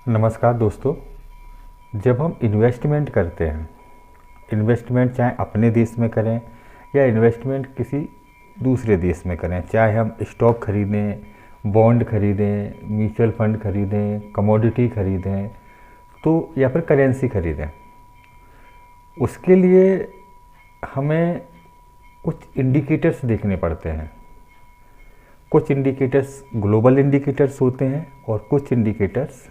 नमस्कार दोस्तों। जब हम इन्वेस्टमेंट करते हैं, इन्वेस्टमेंट चाहे अपने देश में करें या इन्वेस्टमेंट किसी दूसरे देश में करें, चाहे हम स्टॉक खरीदें, बॉन्ड खरीदें, म्यूचुअल फंड खरीदें, कमोडिटी खरीदें तो या फिर करेंसी खरीदें, उसके लिए हमें कुछ इंडिकेटर्स देखने पड़ते हैं। कुछ इंडिकेटर्स ग्लोबल इंडिकेटर्स होते हैं और कुछ इंडिकेटर्स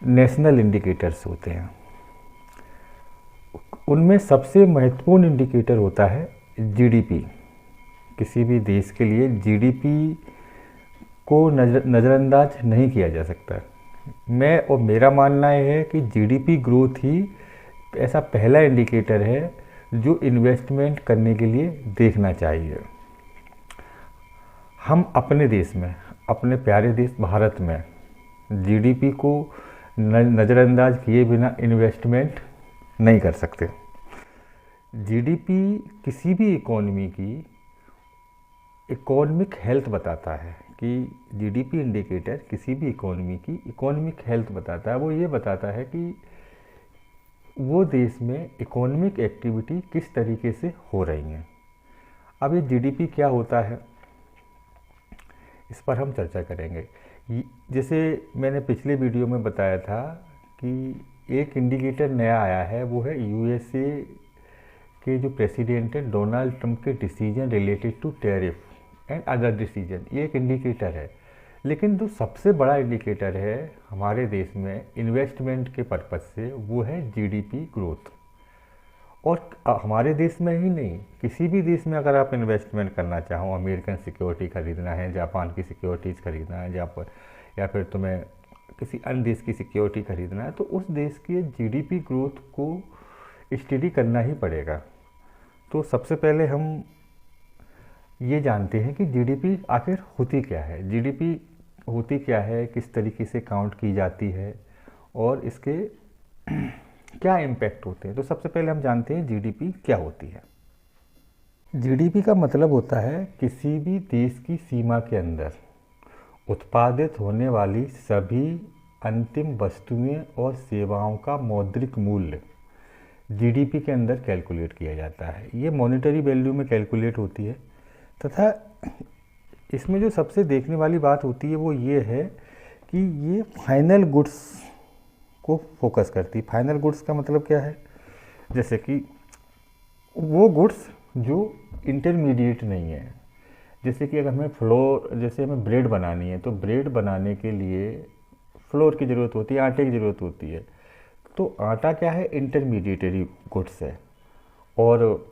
नेशनल इंडिकेटर्स होते हैं। उनमें सबसे महत्वपूर्ण इंडिकेटर होता है जीडीपी। किसी भी देश के लिए जीडीपी को नज़रअंदाज नहीं किया जा सकता। मैं और मेरा मानना यह है कि जीडीपी ग्रोथ ही ऐसा पहला इंडिकेटर है जो इन्वेस्टमेंट करने के लिए देखना चाहिए। हम अपने देश में, अपने प्यारे देश भारत में जीडीपी को नज़रअंदाज किए बिना इन्वेस्टमेंट नहीं कर सकते। जीडीपी किसी भी इकोनॉमी की इकोनॉमिक हेल्थ बताता है कि जीडीपी इंडिकेटर किसी भी इकोनॉमी की इकोनॉमिक हेल्थ बताता है। वो ये बताता है कि वो देश में इकोनॉमिक एक्टिविटी किस तरीके से हो रही हैं। अब ये जीडीपी क्या होता है, इस पर हम चर्चा करेंगे। जैसे मैंने पिछले वीडियो में बताया था कि एक इंडिकेटर नया आया है, वो है यूएसए के जो प्रेसिडेंट है डोनाल्ड ट्रंप के decision related to tariff and other decision. ये एक इंडिकेटर है, लेकिन जो सबसे बड़ा इंडिकेटर है हमारे देश में इन्वेस्टमेंट के पर्पज़ से, वो है जीडीपी ग्रोथ। और हमारे देश में ही नहीं, किसी भी देश में अगर आप इन्वेस्टमेंट करना चाहो, अमेरिकन सिक्योरिटी खरीदना है, जापान की सिक्योरिटीज़ खरीदना है, या फिर तुम्हें किसी अन्य देश की सिक्योरिटी खरीदना है, तो उस देश के जीडीपी ग्रोथ को स्टडी करना ही पड़ेगा। तो सबसे पहले हम ये जानते हैं कि जीडीपी आखिर होती क्या है, जीडीपी होती क्या है, किस तरीके से काउंट की जाती है और इसके क्या इम्पैक्ट होते हैं। तो सबसे पहले हम जानते हैं जीडीपी क्या होती है। जीडीपी का मतलब होता है किसी भी देश की सीमा के अंदर उत्पादित होने वाली सभी अंतिम वस्तुएं और सेवाओं का मौद्रिक मूल्य जीडीपी के अंदर कैलकुलेट किया जाता है। ये मॉनेटरी वैल्यू में कैलकुलेट होती है तथा इसमें जो सबसे देखने वाली बात होती है वो ये है कि ये फाइनल गुड्स को फोकस करती है। फाइनल गुड्स का मतलब क्या है, जैसे कि वो गुड्स जो इंटरमीडिएट नहीं है। जैसे कि अगर हमें जैसे हमें ब्रेड बनानी है, तो ब्रेड बनाने के लिए फ्लोर की ज़रूरत होती है, आटे की ज़रूरत होती है। तो आटा क्या है, इंटरमीडिएटरी गुड्स है और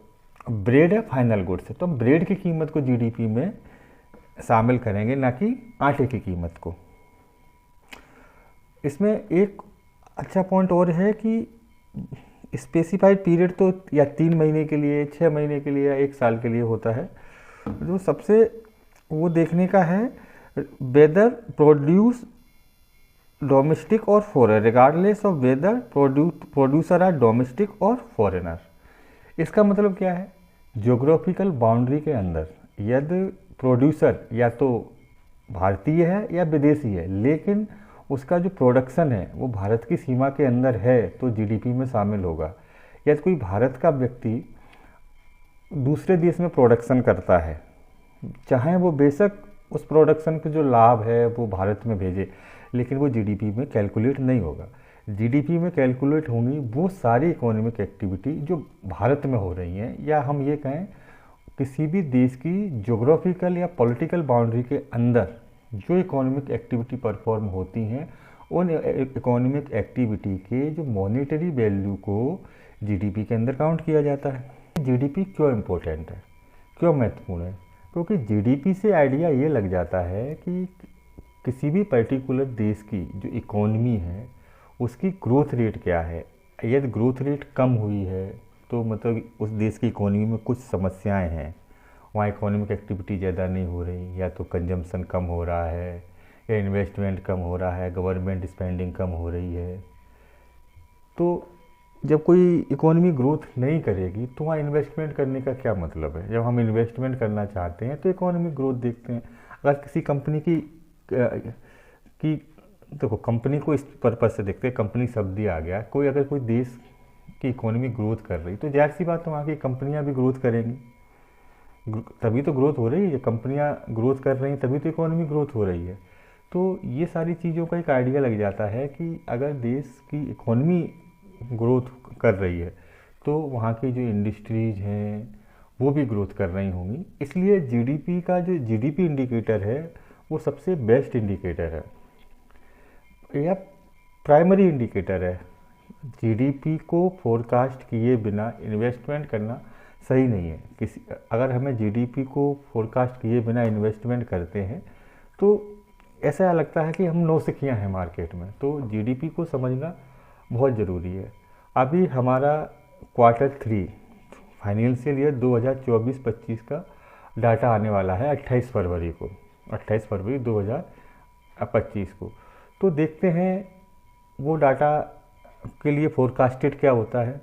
ब्रेड है फाइनल गुड्स है। तो हम ब्रेड की कीमत को जीडीपी में शामिल करेंगे, ना कि आटे की कीमत को। इसमें एक अच्छा पॉइंट और है कि स्पेसिफाइड पीरियड तो या 3 महीने के लिए, 6 महीने के लिए या 1 साल के लिए होता है। जो सबसे वो देखने का है वेदर प्रोड्यूस डोमेस्टिक और foreign, regardless of whether producer are domestic और फॉरेनर। इसका मतलब क्या है, ज्योग्राफिकल बाउंड्री के अंदर यदि प्रोड्यूसर या तो भारतीय है या विदेशी है, लेकिन उसका जो प्रोडक्शन है वो भारत की सीमा के अंदर है, तो जीडीपी में शामिल होगा। यदि कोई भारत का व्यक्ति दूसरे देश में प्रोडक्शन करता है, चाहे वो बेशक उस प्रोडक्शन का जो लाभ है वो भारत में भेजे, लेकिन वो जीडीपी में कैलकुलेट नहीं होगा। जीडीपी में कैलकुलेट होंगी वो सारी इकोनॉमिक एक्टिविटी जो भारत में हो रही हैं, या हम ये कहें किसी भी देश की ज्योग्राफिकल या पॉलिटिकल बाउंड्री के अंदर जो इकोनॉमिक एक्टिविटी परफॉर्म होती हैं, उन इकोनॉमिक एक्टिविटी के जो मॉनेटरी वैल्यू को जीडीपी के अंदर काउंट किया जाता है। जीडीपी क्यों इम्पोर्टेंट है, क्यों महत्वपूर्ण है? क्योंकि जीडीपी से आइडिया ये लग जाता है कि किसी भी पर्टिकुलर देश की जो इकोनॉमी है उसकी ग्रोथ रेट क्या है। यदि ग्रोथ रेट कम हुई है तो मतलब उस देश की इकोनॉमी में कुछ समस्याएं हैं, वहाँ इकोनॉमिक एक्टिविटी ज़्यादा नहीं हो रही, या तो कंजम्पशन कम हो रहा है, या इन्वेस्टमेंट कम हो रहा है, गवर्नमेंट स्पेंडिंग कम हो रही है। तो जब कोई इकोनॉमी ग्रोथ नहीं करेगी तो वहाँ इन्वेस्टमेंट करने का क्या मतलब है। जब हम इन्वेस्टमेंट करना चाहते हैं तो इकोनॉमिक ग्रोथ देखते हैं। अगर किसी कंपनी की देखो कंपनी को इस पर्पज से देखते हैं, कंपनी शब्द ही आ गया, कोई अगर कोई देश की इकोनॉमी ग्रोथ कर रही तो जाहिर सी बात है वहाँ की कंपनियाँ भी ग्रोथ करेंगी, तभी तो ग्रोथ हो रही है, कंपनियां ग्रोथ कर रही हैं तभी तो इकोनॉमी ग्रोथ हो रही है। तो ये सारी चीज़ों का एक आइडिया लग जाता है कि अगर देश की इकोनॉमी ग्रोथ कर रही है तो वहाँ की जो इंडस्ट्रीज हैं वो भी ग्रोथ कर रही होंगी, इसलिए जीडीपी का जो जीडीपी इंडिकेटर है वो सबसे बेस्ट इंडिकेटर है या प्राइमरी इंडिकेटर है। जीडीपी को फोरकास्ट किए बिना इन्वेस्टमेंट करना सही नहीं है। किसी अगर हमें जीडीपी को फोरकास्ट किए बिना इन्वेस्टमेंट करते हैं तो ऐसा लगता है कि हम नौसिखियाँ हैं मार्केट में। तो जीडीपी को समझना बहुत ज़रूरी है। अभी हमारा Q3 फाइनेंशियल ईयर 2024-25 का डाटा आने वाला है 28 फरवरी को, 28 फरवरी 2025 को। तो देखते हैं वो डाटा के लिए फोरकास्टेड क्या होता है।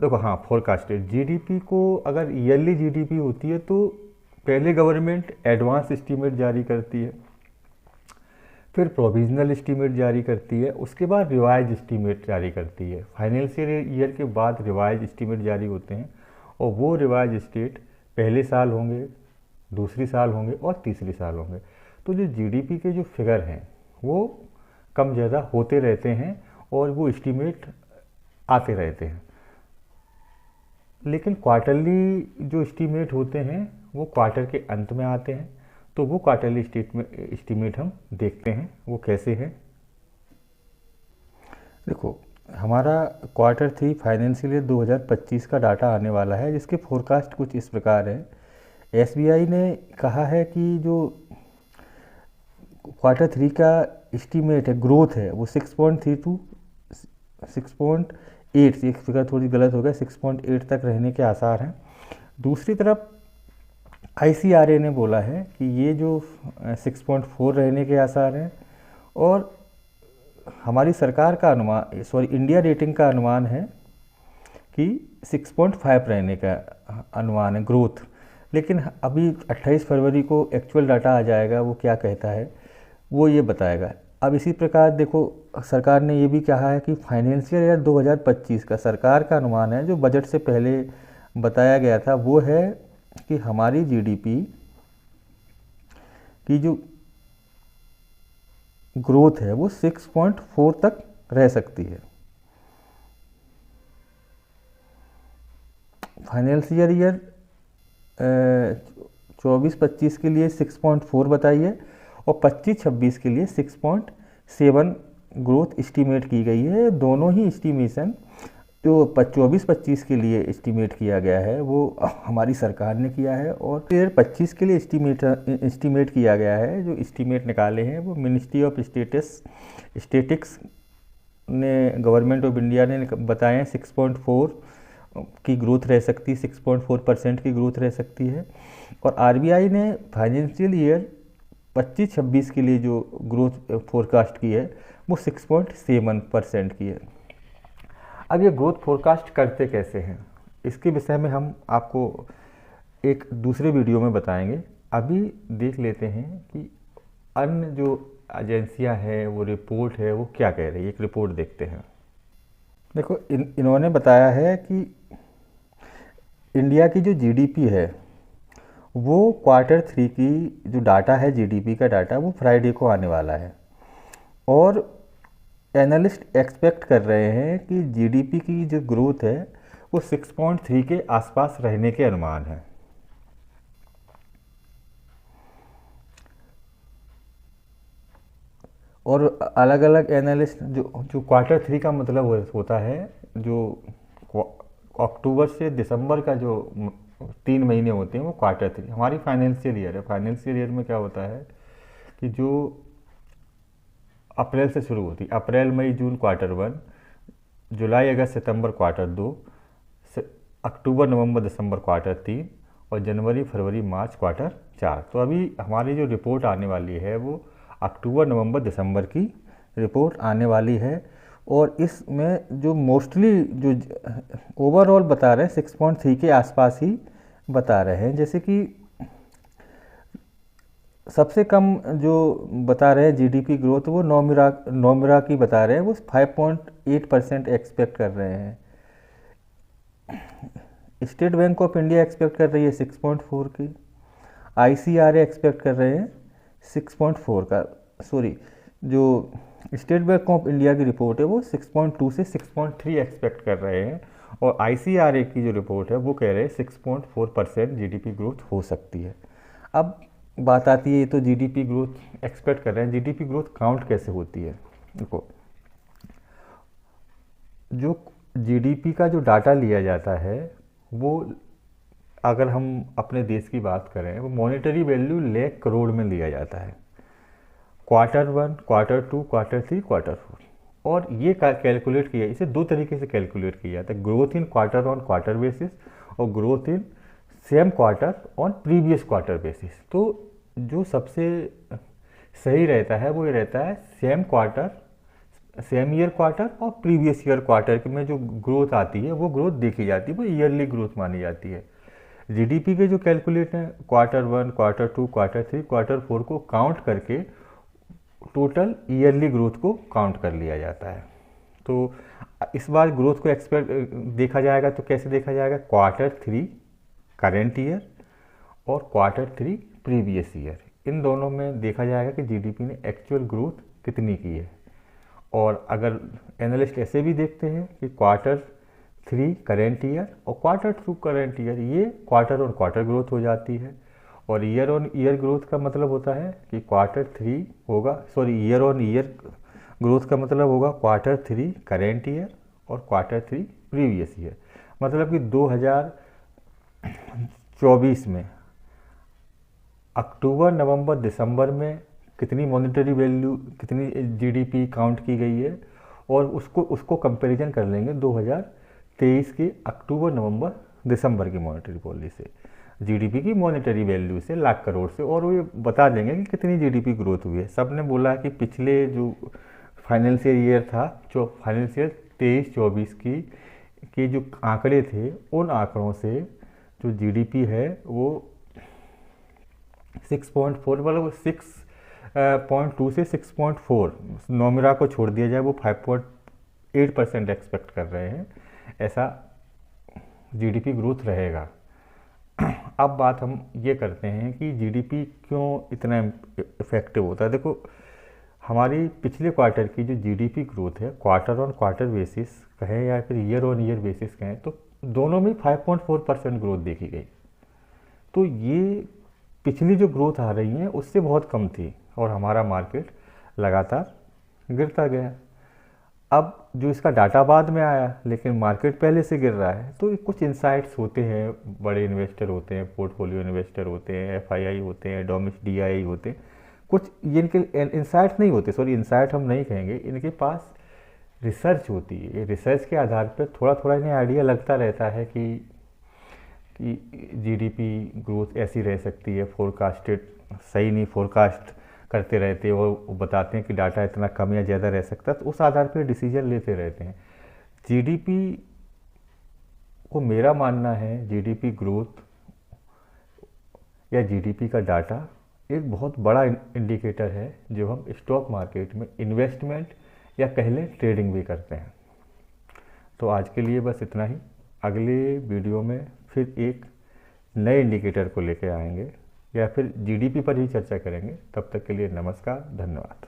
देखो हाँ, फोरकास्टेड जीडीपी को अगर ईयरली जीडीपी होती है तो पहले गवर्नमेंट एडवांस एस्टीमेट जारी करती है, फिर प्रोविजनल एस्टीमेट जारी करती है, उसके बाद रिवाइज एस्टीमेट जारी करती है। फाइनेंशियल ईयर के बाद रिवाइज एस्टीमेट जारी होते हैं और वो रिवाइज एस्टीमेट पहले साल होंगे, दूसरी साल होंगे और तीसरी साल होंगे। तो जो जीडीपी के जो फिगर हैं वो कम ज़्यादा होते रहते हैं और वो एस्टीमेट आते रहते हैं, लेकिन क्वार्टरली जो एस्टीमेट होते हैं वो क्वार्टर के अंत में आते हैं। तो वो क्वार्टरली एस्टीमेट हम देखते हैं वो कैसे हैं। देखो हमारा Q3 फाइनेंशियल ईयर 2025 का डाटा आने वाला है जिसके फोरकास्ट कुछ इस प्रकार है। एसबीआई ने कहा है कि जो Q3 का एस्टीमेट है, ग्रोथ है, वो 6.3 to 6.8, एक फिगर थोड़ी गलत हो गया, 6.8 तक रहने के आसार हैं। दूसरी तरफ ICRA ने बोला है कि ये जो 6.4 रहने के आसार हैं, और हमारी सरकार का अनुमान, इंडिया रेटिंग का अनुमान है कि 6.5 रहने का अनुमान है ग्रोथ। लेकिन अभी 28 फरवरी को एक्चुअल डाटा आ जाएगा, वो क्या कहता है वो ये बताएगा। अब इसी प्रकार देखो सरकार ने ये भी कहा है कि फाइनेंशियल ईयर 2025 का सरकार का अनुमान है, जो बजट से पहले बताया गया था, वो है कि हमारी जीडीपी की जो ग्रोथ है वो 6.4 तक रह सकती है। फाइनेंशियल ईयर 24-25 के लिए 6.4 बताई है और 25-26 के लिए 6.7 ग्रोथ एस्टीमेट की गई है। दोनों ही एस्टीमेशन जो 24-25 के लिए एस्टीमेट किया गया है वो हमारी सरकार ने किया है, और फिर 25 के लिए एस्टीमेट किया गया है। जो एस्टीमेट निकाले हैं वो मिनिस्ट्री ऑफ स्टेटिक्स ने, गवर्नमेंट ऑफ इंडिया ने बताए हैं 6.4 की ग्रोथ रह सकती है, 6.4% की ग्रोथ रह सकती है। और आरबीआई ने फाइनेंशियल ईयर 25-26 के लिए जो ग्रोथ फोरकास्ट की है वो 6.7% की है। अब ये ग्रोथ फोरकास्ट करते कैसे हैं, इसके विषय में हम आपको एक दूसरे वीडियो में बताएंगे। अभी देख लेते हैं कि अन्य जो एजेंसियां हैं, वो रिपोर्ट है वो क्या कह रही है। एक रिपोर्ट देखते हैं। देखो इन्होंने बताया है कि इंडिया की जो जीडीपी है वो Q3 की जो डाटा है, जीडीपी का डाटा, वो फ्राइडे को आने वाला है, और एनालिस्ट एक्सपेक्ट कर रहे हैं कि जीडीपी की जो ग्रोथ है वो 6.3 के आसपास रहने के अनुमान है। और अलग अलग एनालिस्ट जो Q3 का मतलब होता है, जो अक्टूबर से दिसंबर का जो 3 महीने होते हैं वो Q3 हमारी फाइनेंशियल ईयर है। फाइनेंशियल ईयर में क्या होता है कि जो अप्रैल से शुरू होती, अप्रैल मई जून Q1, जुलाई अगस्त सितंबर Q2, अक्टूबर नवंबर दिसंबर Q3 और जनवरी फरवरी मार्च Q4। तो अभी हमारी जो रिपोर्ट आने वाली है वो अक्टूबर नवंबर दिसंबर की रिपोर्ट आने वाली है, और इसमें जो मोस्टली जो ओवरऑल बता रहे हैं 6.3 के आसपास ही बता रहे हैं। जैसे कि सबसे कम जो बता रहे हैं जीडीपी ग्रोथ, वो नोमिरा की बता रहे हैं, वो 5.8% एक्सपेक्ट कर रहे हैं। State bank of India expect कर रही है 6.4 की, आईसीआरए एक्सपेक्ट कर रहे हैं 6.4 का, सॉरी, जो स्टेट बैंक ऑफ इंडिया की रिपोर्ट है वो 6.2 से 6.3 एक्सपेक्ट कर रहे हैं, और आईसीआरए की जो रिपोर्ट है वो कह रहे हैं 6.4% जीडीपी ग्रोथ हो सकती है। अब बात आती है, तो जीडीपी ग्रोथ एक्सपेक्ट कर रहे हैं, जीडीपी ग्रोथ काउंट कैसे होती है? देखो, जो जीडीपी का जो डाटा लिया जाता है वो, अगर हम अपने देश की बात करें, वो मॉनेटरी वैल्यू लाख करोड़ में लिया जाता है, क्वार्टर 1, क्वार्टर 2, क्वार्टर 3, क्वार्टर 4। और ये कैलकुलेट किया, इसे दो तरीके से कैलकुलेट किया जाता है, growth in quarter on quarter basis और growth in same quarter on previous quarter basis. तो जो सबसे सही रहता है वो ये रहता है सेम ईयर क्वार्टर और प्रीवियस ईयर क्वार्टर में जो ग्रोथ आती है वो ग्रोथ देखी जाती है, वो ईयरली ग्रोथ मानी जाती है। जीडीपी के जो कैलकुलेट हैं, क्वार्टर 1, क्वार्टर 2, क्वार्टर 3, क्वार्टर 4 को काउंट करके टोटल ईयरली ग्रोथ को काउंट कर लिया जाता है। तो इस बार ग्रोथ को एक्सपेक्ट देखा जाएगा, तो कैसे देखा जाएगा? क्वार्टर 3 करेंट ईयर और क्वार्टर 3 प्रीवियस ईयर, इन दोनों में देखा जाएगा कि जीडीपी ने एक्चुअल ग्रोथ कितनी की है। और अगर एनालिस्ट ऐसे भी देखते हैं कि क्वार्टर 3 करेंट ईयर और क्वार्टर 2 करेंट ईयर, ये क्वार्टर ऑन क्वार्टर ग्रोथ हो जाती है, और ईयर ऑन ईयर ग्रोथ का मतलब होता है कि क्वार्टर 3 होगा, sorry, year on year growth का मतलब होगा क्वार्टर 3 करेंट ईयर और क्वार्टर 3 प्रीवियस ईयर। मतलब कि 2024 में अक्टूबर, नवंबर, दिसंबर में कितनी मॉनेटरी वैल्यू, कितनी जीडीपी काउंट की गई है, और उसको कंपैरिजन कर लेंगे 2023 के अक्टूबर, नवंबर, दिसंबर की मॉनेटरी पॉलिसी से, जीडीपी की मॉनेटरी वैल्यू से, लाख करोड़ से, और वो ये बता देंगे कि कितनी जीडीपी ग्रोथ हुई है। सब ने बोला कि पिछले जो फाइनेंशियल ईयर था, जो फाइनेंशियल 23-24 की जो आंकड़े थे, उन आंकड़ों से जो जीडीपी है वो 6.4, मतलब 6.2 से 6.4, नोमिरा को छोड़ दिया जाए, वो 5.8% एक्सपेक्ट कर रहे हैं, ऐसा जीडीपी ग्रोथ रहेगा। अब बात हम ये करते हैं कि जीडीपी क्यों इतना इफेक्टिव होता है। देखो, हमारी पिछले क्वार्टर की जो जीडीपी ग्रोथ है, क्वार्टर ऑन क्वार्टर बेसिस कहें या फिर ईयर ऑन ईयर बेसिस कहें, तो दोनों में 5.4% ग्रोथ देखी गई। तो ये पिछली जो ग्रोथ आ रही है उससे बहुत कम थी, और हमारा मार्केट लगातार गिरता गया। अब जो इसका डाटा बाद में आया, लेकिन मार्केट पहले से गिर रहा है, तो कुछ इंसाइट्स होते हैं, बड़े इन्वेस्टर होते हैं, पोर्टफोलियो इन्वेस्टर होते हैं, एफआईआई होते हैं, डीआईआई होते हैं, कुछ इनके इंसाइट्स नहीं होते, सॉरी, इंसाइट हम नहीं कहेंगे, इनके पास रिसर्च होती है। रिसर्च के आधार पर थोड़ा थोड़ा इन्हें आइडिया लगता रहता है कि जीडीपी ग्रोथ ऐसी रह सकती है, फोरकास्टेड सही नहीं फोरकास्ट करते रहते हैं, और बताते हैं कि डाटा इतना कम या ज़्यादा रह सकता है, तो उस आधार पर डिसीजन लेते रहते हैं। जीडीपी को मेरा मानना है, जीडीपी ग्रोथ या जीडीपी का डाटा एक बहुत बड़ा इंडिकेटर है, जो हम स्टॉक मार्केट में इन्वेस्टमेंट या कह लें ट्रेडिंग भी करते हैं। तो आज के लिए बस इतना ही। अगले वीडियो में फिर एक नए इंडिकेटर को लेकर आएंगे, या फिर जीडीपी पर ही चर्चा करेंगे। तब तक के लिए नमस्कार, धन्यवाद।